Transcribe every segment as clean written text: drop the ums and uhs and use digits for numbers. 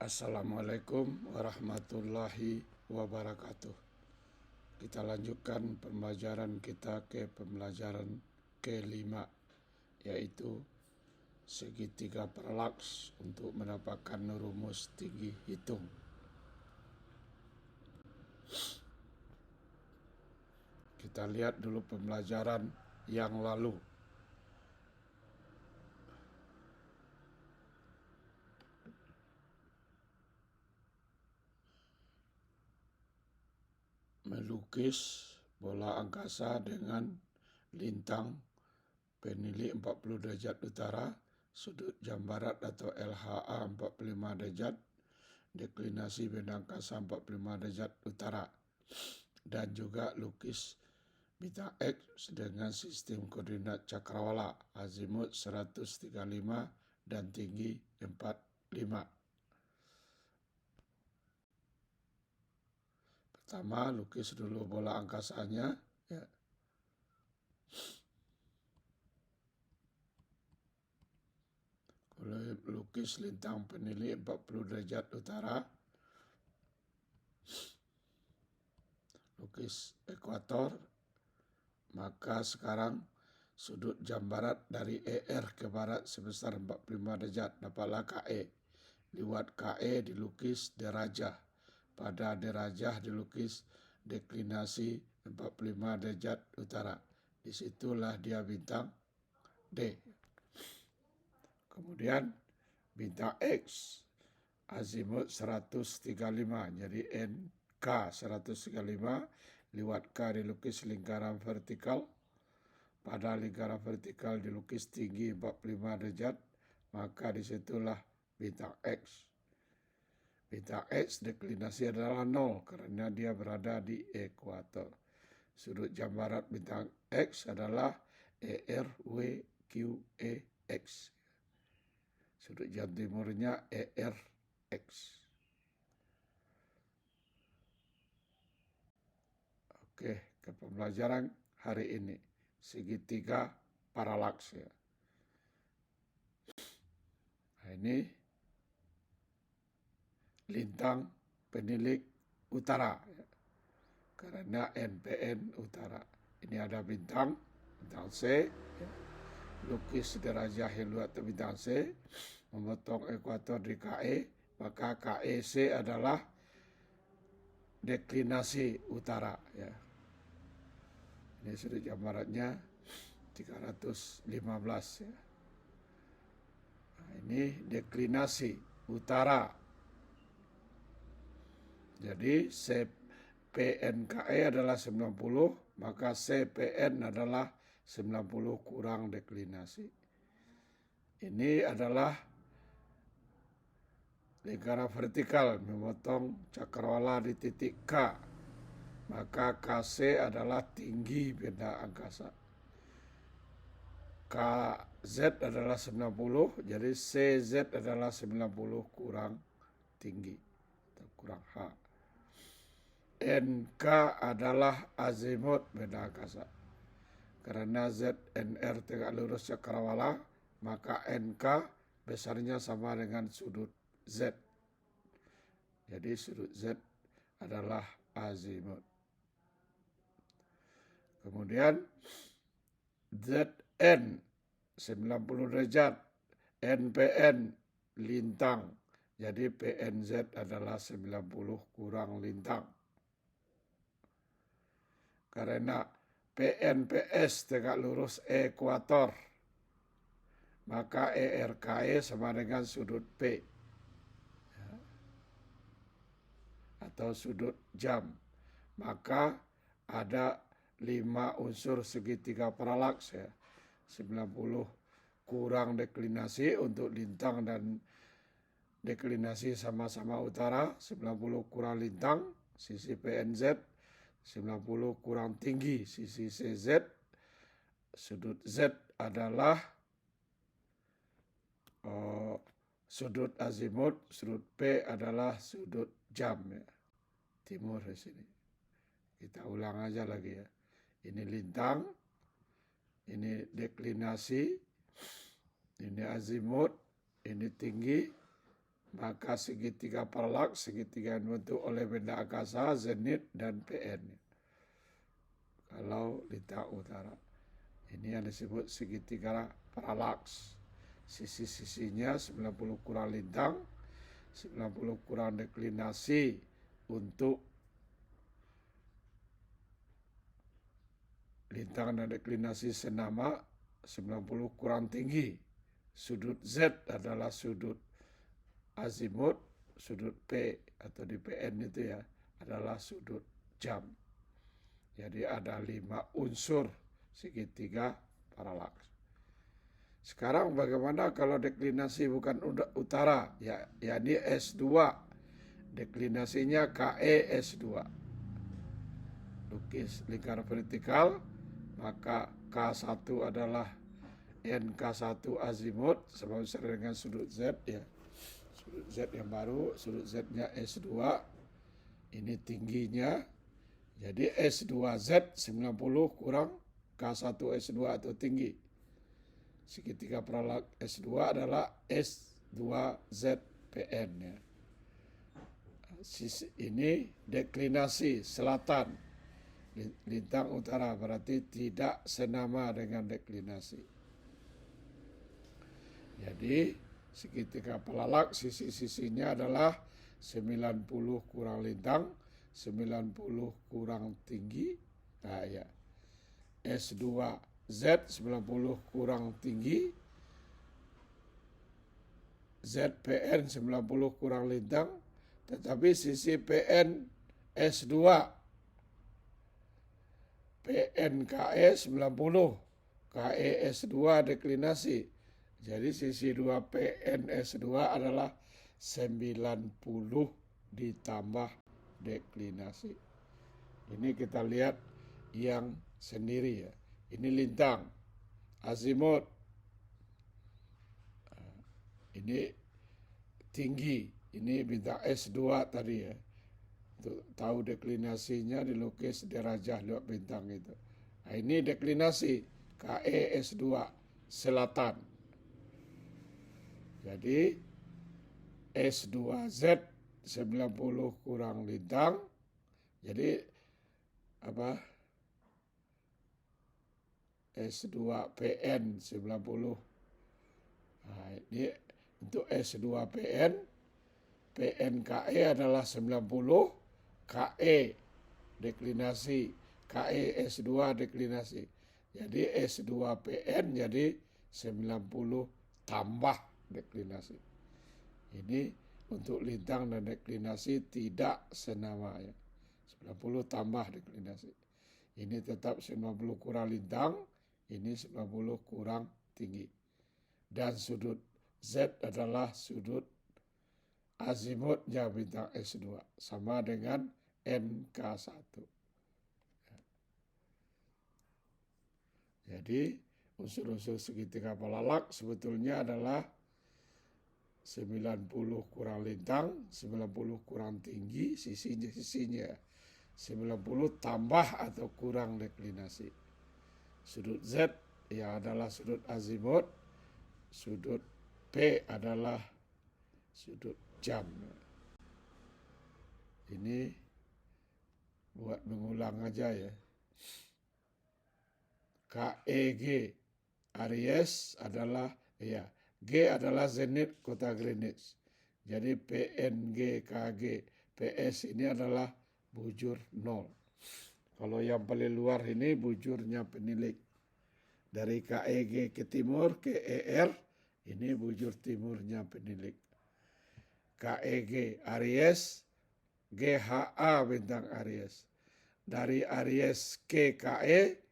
Assalamualaikum warahmatullahi wabarakatuh. Kita lanjutkan pembelajaran kita ke pembelajaran kelima, yaitu segitiga paralaks untuk mendapatkan rumus tinggi hitung. Kita lihat dulu pembelajaran yang lalu. Melukis bola angkasa dengan lintang penilai 40 derajat utara, sudut jam barat atau LHA 45 derajat, deklinasi benda angkasa 45 derajat utara, dan juga lukis bintang X dengan sistem koordinat cakrawala, azimut 135 dan tinggi 45. Pertama, lukis dulu bola angkasanya. Ya. Lukis lintang penilai 40 derajat utara. Lukis ekuator. Maka sekarang sudut jam barat dari ER ke barat sebesar 45 derajat. Dapatlah KE. Lewat KE dilukis derajah. Pada derajah dilukis deklinasi 45 derajat utara. Disitulah dia bintang D. Kemudian bintang X azimut 135. Jadi NK 135 lewat K dilukis lingkaran vertikal. Pada lingkaran vertikal dilukis tinggi 45 derajat. Maka disitulah bintang X. Bintang X deklinasi adalah 0 karena dia berada di ekuator. Sudut jam barat bintang X adalah ERWQEX. Sudut jam timurnya ERX. Oke, ke pembelajaran hari ini. Segitiga paralaks. Ya. Nah, ini lintang penilik utara. Ya. Karena NPN utara. Ini ada bintang C. Ya. Lukis derajah yang luar bintang C, memotong ekuator di KE, maka KEC adalah deklinasi utara. Ya. Ini sudut jam baratnya 315. Ya. Nah, ini deklinasi utara. Jadi CPNKE adalah 90, maka CPN adalah 90 kurang deklinasi. Ini adalah lingkaran vertikal memotong cakrawala di titik K. Maka KC adalah tinggi benda angkasa. KZ adalah 90, jadi CZ adalah 90 kurang tinggi atau kurang H. NK adalah azimut benda angkasa. Karena ZNR tegak lurus cakrawala, maka NK besarnya sama dengan sudut Z. Jadi sudut Z adalah azimut. Kemudian ZN 90 derajat, NPN lintang. Jadi PNZ adalah 90 kurang lintang. Karena PNPS tegak lurus ekuator, maka ERKE sama dengan sudut P. Atau sudut jam. Maka ada 5 unsur segitiga paralaks. Ya. 90 kurang deklinasi untuk lintang dan deklinasi sama-sama utara. 90 kurang lintang, sisi PNZ. 90 kurang tinggi, sisi CZ. Sudut Z adalah sudut azimut, sudut P adalah sudut jam. Ya. Timur di sini. Kita ulang aja lagi ya. Ini lintang, ini deklinasi, ini azimut, ini tinggi, maka segitiga paralaks, segitiga yang dibentuk oleh benda angkasa, zenit, dan PN. Kalau lintang utara. Ini yang disebut segitiga paralaks. Sisi-sisinya 90 kurang lintang, 90 kurang deklinasi untuk lintang dan deklinasi senama, 90 kurang tinggi. Sudut Z adalah sudut azimut, sudut P atau di PN itu ya adalah sudut jam. Jadi ada 5 unsur segitiga paralaks. Sekarang bagaimana kalau deklinasi bukan utara, yakni S2. Deklinasinya KE S2. Lukis lingkaran vertikal, maka K1 adalah NK1 azimut sama dengan sudut Z ya. Sudut Z yang baru, sudut Z-nya S2. Ini tingginya. Jadi S2Z 90 kurang K1 S2 atau tinggi. Segitiga paralaks S2 adalah S2ZPN ya. Ini deklinasi selatan. Lintang utara berarti tidak senama dengan deklinasi. Jadi segitiga paralaks sisi-sisinya adalah 90 kurang lintang, 90 kurang tinggi. Nah ya. S2Z 90 kurang tinggi, ZPN 90 kurang lintang, tetapi sisi PN S2, PNKE 90, KE S2 deklinasi. Jadi sisi 2 PNS2 adalah 90 ditambah deklinasi. Ini kita lihat yang sendiri ya. Ini lintang, azimut. Ini tinggi, ini bintang S2 tadi ya. Untuk tahu deklinasinya dilukis derajah lewat bintang itu. Nah, ini deklinasi KE S2 selatan. Jadi S2Z 90 kurang lintang. Jadi apa? S2PN 90. Nah, ini untuk S2PN, PNKE adalah 90, KE deklinasi, KE S2 deklinasi. Jadi S2PN jadi 90 tambah deklinasi. Ini untuk lintang dan deklinasi tidak senama ya. 90 tambah deklinasi. Ini tetap 90 kurang lintang, ini 90 kurang tinggi. Dan sudut Z adalah sudut azimutnya bintang S2. Sama dengan NK1. Jadi unsur-unsur segitiga paralaks sebetulnya adalah 90 kurang lintang, 90 kurang tinggi, sisinya 90 tambah atau kurang deklinasi. Sudut Z ya adalah sudut azimut, sudut P adalah sudut jam. Ini buat mengulang aja ya. KEG Aries adalah ya, G adalah zenit kota Greenwich. Jadi PNG KG PS ini adalah bujur 0. Kalau yang paling luar ini bujurnya penilik. Dari KEG ke timur ke ER ini bujur timurnya penilik. KEG Aries, GHA bintang Aries. Dari Aries ke KE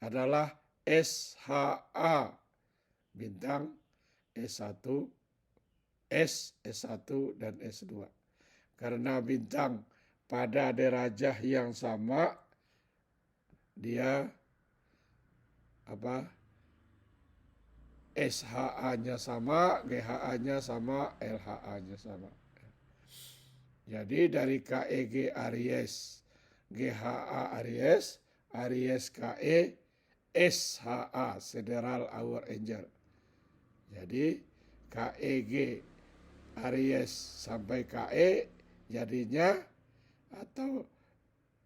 adalah SHA bintang S1, S1 dan S2. Karena bintang pada derajah yang sama, dia SHA-nya sama, GHA-nya sama, LHA-nya sama. Jadi dari KEG Aries, GHA Aries, Aries KE, SHA, Sideral Hour Angel. Jadi KEG Aries sampai KE jadinya, atau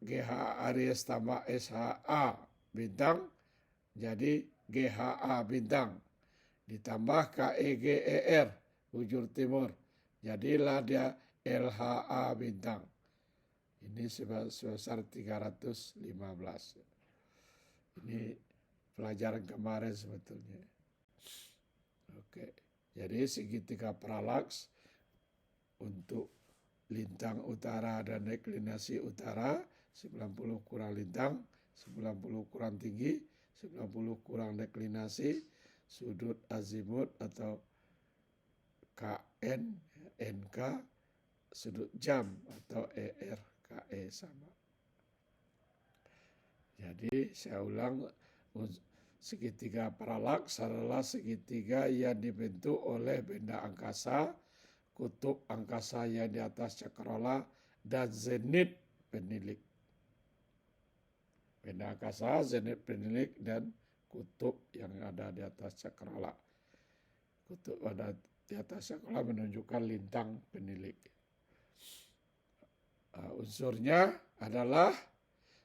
GH Aries tambah SHA bintang jadi GHA bintang, ditambah KEGER bujur timur, jadilah dia LHA bintang. Ini sebesar 315. Ini pelajaran kemarin sebetulnya. Oke, jadi segitiga paralaks untuk lintang utara dan deklinasi utara 90 kurang lintang, 90 kurang tinggi, 90 kurang deklinasi, sudut azimut atau KN, NK, sudut jam atau ER, KE sama. Jadi saya ulang, segitiga paralaks adalah segitiga yang dibentuk oleh benda angkasa, kutub angkasa yang di atas cakrawala, dan zenit penilik. Benda angkasa, zenit penilik, dan kutub yang ada di atas cakrawala. Kutub ada di atas cakrawala menunjukkan lintang penilik. Unsurnya adalah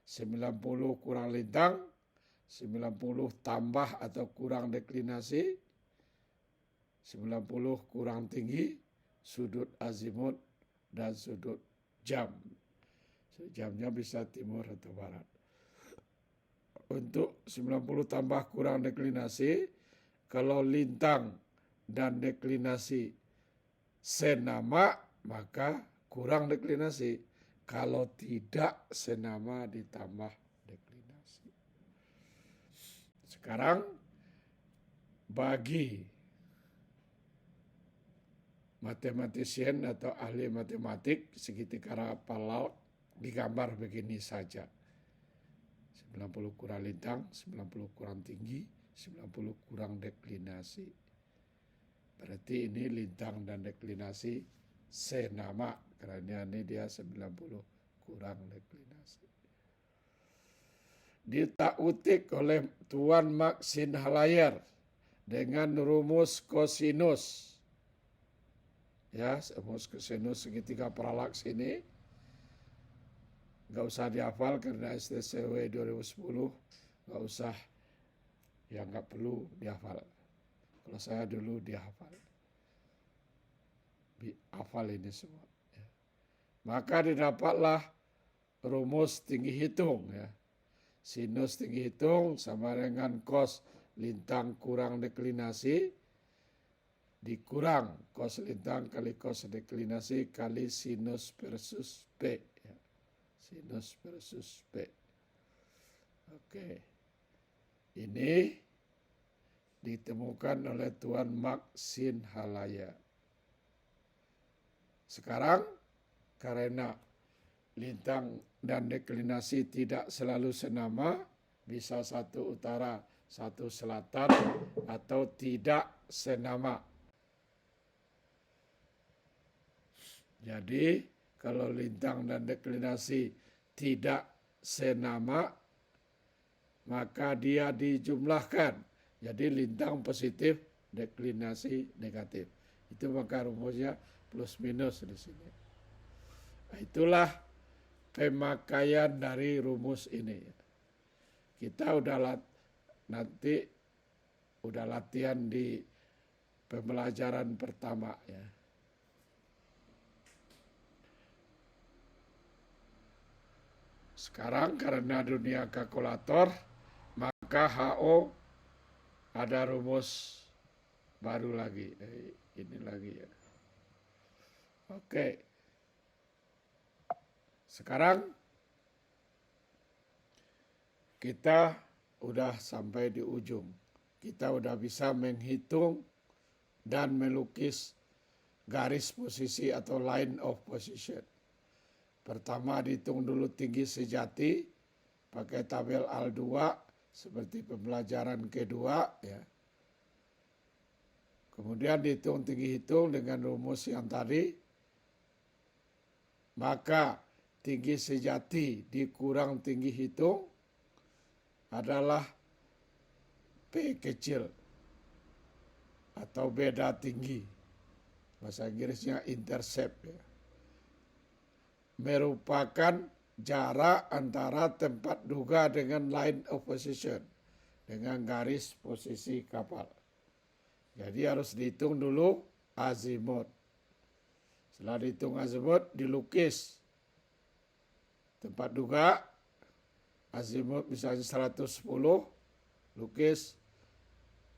90 kurang lintang, 90 tambah atau kurang deklinasi, 90 kurang tinggi, sudut azimut, dan sudut jam. Jamnya bisa timur atau barat. Untuk 90 tambah kurang deklinasi, kalau lintang dan deklinasi senama, maka kurang deklinasi. Kalau tidak senama ditambah deklinasi. Sekarang bagi matematisien atau ahli matematik, segitiga paralaks digambar begini saja. 90 kurang lintang, 90 kurang tinggi, 90 kurang deklinasi. Berarti ini lintang dan deklinasi senama, karena ini dia 90 kurang deklinasi. Ditak-utik oleh Tuan Max Sinhalayer dengan rumus kosinus. Ya, rumus kosinus segitiga paralaks ini nggak usah dihafal karena STCW 2010 nggak usah, ya nggak perlu dihafal. Kalau saya dulu dihafal. Hafal ini semua. Ya. Maka didapatlah rumus tinggi hitung. Ya. Sinus tinggi hitung sama dengan cos lintang kurang deklinasi dikurang cos lintang kali cos deklinasi kali sinus versus P. Ya. Sinus versus P. Oke. Ini ditemukan oleh Tuan Max Sinhalayer. Sekarang karena lintang dan deklinasi tidak selalu senama, bisa satu utara, satu selatan, atau tidak senama. Jadi kalau lintang dan deklinasi tidak senama, maka dia dijumlahkan. Jadi lintang positif, deklinasi negatif. Itu maka rumusnya plus minus di sini. Nah, itulah pemakaian dari rumus ini. Kita udah latihan di pembelajaran pertama ya. Sekarang karena dunia kalkulator, maka HO ada rumus baru lagi. Ini lagi ya. Oke. Sekarang kita udah sampai di ujung. Kita udah bisa menghitung dan melukis garis posisi atau line of position. Pertama dihitung dulu tinggi sejati pakai tabel AL2 seperti pembelajaran kedua ya. Kemudian dihitung tinggi hitung dengan rumus yang tadi. Maka tinggi sejati dikurang tinggi hitung adalah P kecil atau beda tinggi. bahasa Inggrisnya intercept ya, merupakan jarak antara tempat duga dengan line of position, dengan garis posisi kapal. Jadi harus dihitung dulu azimut. Setelah dihitung azimut, dilukis tempat duga, azimut misalnya 110, lukis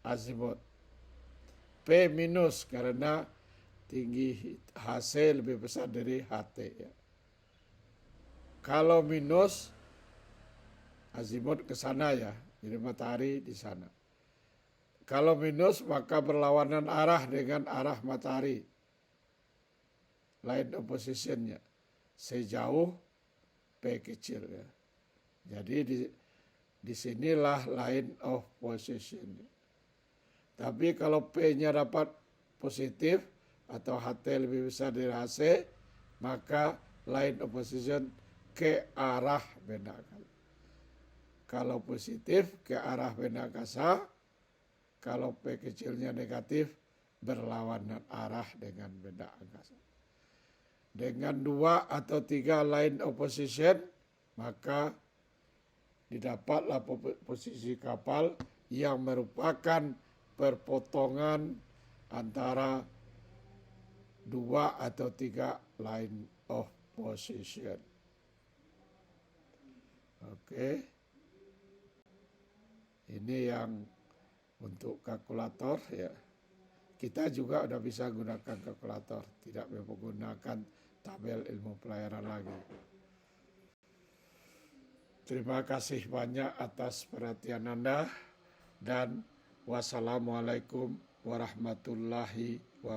azimut. P minus karena tinggi HC lebih besar dari HT ya. Kalau minus, azimut ke sana ya, jadi matahari di sana. Kalau minus maka berlawanan arah dengan arah matahari, line of position-nya, sejauh P kecil ya. Jadi disinilah line of position. Tapi kalau P-nya dapat positif atau HT lebih besar dari HC, maka line of position ke arah benda angkasa. Kalau positif ke arah benda angkasa, kalau P kecilnya negatif berlawanan arah dengan benda angkasa. Dengan 2 atau 3 line of position, maka didapatlah posisi kapal yang merupakan perpotongan antara 2 atau 3 line of position. Oke. Ini yang untuk kalkulator ya. Kita juga udah bisa gunakan kalkulator, tidak menggunakan tabel ilmu pelayaran lagi. Terima kasih banyak atas perhatian Anda dan wassalamualaikum warahmatullahi wabarakatuh.